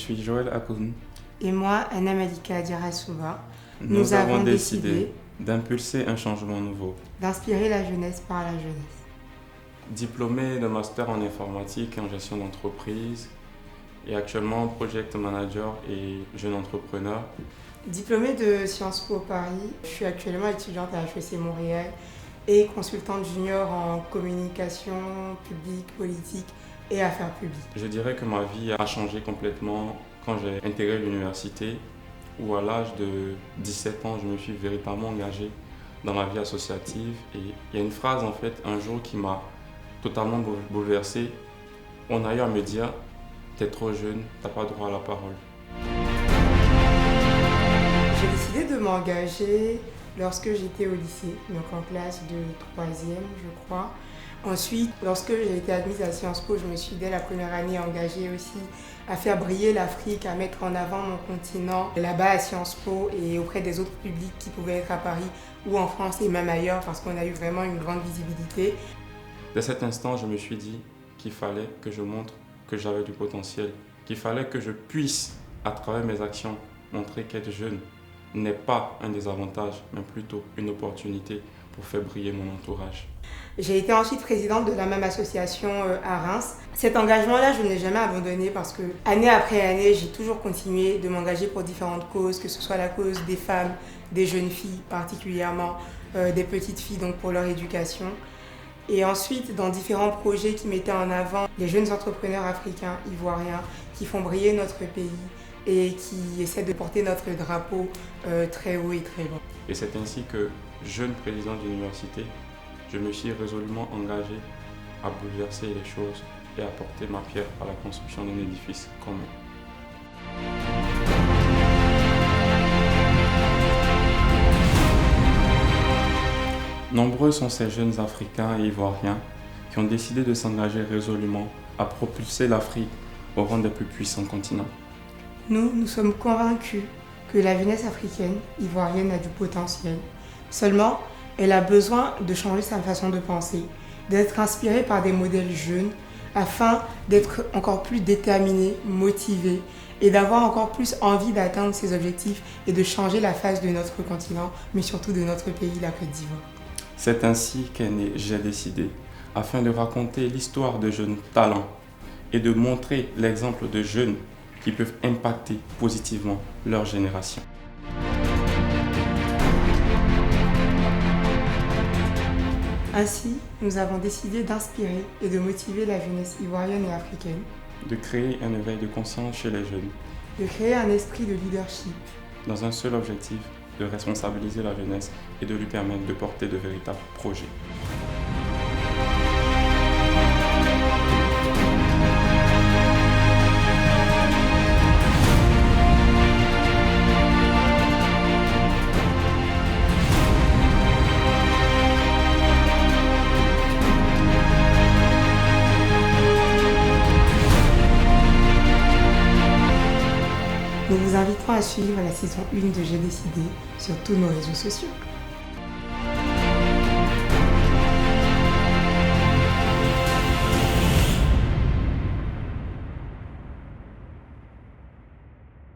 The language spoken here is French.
suis Joël Akoun. Et moi, Anna Malika Dirasouba. Nous avons décidé d'impulser un changement nouveau. D'inspirer la jeunesse par la jeunesse. Diplômé de master en informatique et en gestion d'entreprise et actuellement project manager et jeune entrepreneur. Diplômée de Sciences Po Paris, je suis actuellement étudiante à HEC Montréal et consultante junior en communication publique, politique et affaires publiques. Je dirais que ma vie a changé complètement quand j'ai intégré l'université où à l'âge de 17 ans, je me suis véritablement engagé dans la vie associative. Et il y a une phrase en fait un jour qui m'a totalement bouleversé. On a eu à me dire, t'es trop jeune, t'as pas droit à la parole. J'ai décidé de m'engager lorsque j'étais au lycée, donc en classe de 3e, je crois. Ensuite, lorsque j'ai été admise à Sciences Po, je me suis dès la première année engagée aussi à faire briller l'Afrique, à mettre en avant mon continent là-bas à Sciences Po et auprès des autres publics qui pouvaient être à Paris ou en France et même ailleurs parce qu'on a eu vraiment une grande visibilité. Dès cet instant, je me suis dit qu'il fallait que je montre que j'avais du potentiel, qu'il fallait que je puisse, à travers mes actions, montrer qu'être jeune n'est pas un désavantage, mais plutôt une opportunité pour faire briller mon entourage. J'ai été ensuite présidente de la même association à Reims. Cet engagement-là, je ne l'ai jamais abandonné parce que année après année, j'ai toujours continué de m'engager pour différentes causes, que ce soit la cause des femmes, des jeunes filles particulièrement, des petites filles donc pour leur éducation. Et ensuite, dans différents projets qui mettaient en avant les jeunes entrepreneurs africains, ivoiriens, qui font briller notre pays et qui essaient de porter notre drapeau très haut et très loin. Et c'est ainsi que, jeune président d'université, je me suis résolument engagé à bouleverser les choses et à porter ma pierre à la construction d'un édifice commun. Nombreux sont ces jeunes Africains et Ivoiriens qui ont décidé de s'engager résolument à propulser l'Afrique au rang des plus puissants continents. Nous sommes convaincus que la jeunesse africaine, ivoirienne a du potentiel. Seulement, elle a besoin de changer sa façon de penser, d'être inspirée par des modèles jeunes afin d'être encore plus déterminée, motivée et d'avoir encore plus envie d'atteindre ses objectifs et de changer la face de notre continent, mais surtout de notre pays, la Côte d'Ivoire. C'est ainsi qu'est né J'ai décidé, afin de raconter l'histoire de jeunes talents et de montrer l'exemple de jeunes qui peuvent impacter positivement leur génération. Ainsi, nous avons décidé d'inspirer et de motiver la jeunesse ivoirienne et africaine, De créer un éveil de conscience chez les jeunes, de créer un esprit de leadership, dans un seul objectif, de responsabiliser la jeunesse et de lui permettre de porter de véritables projets. Nous vous invitons à suivre la saison 1 de J'ai décidé sur tous nos réseaux sociaux.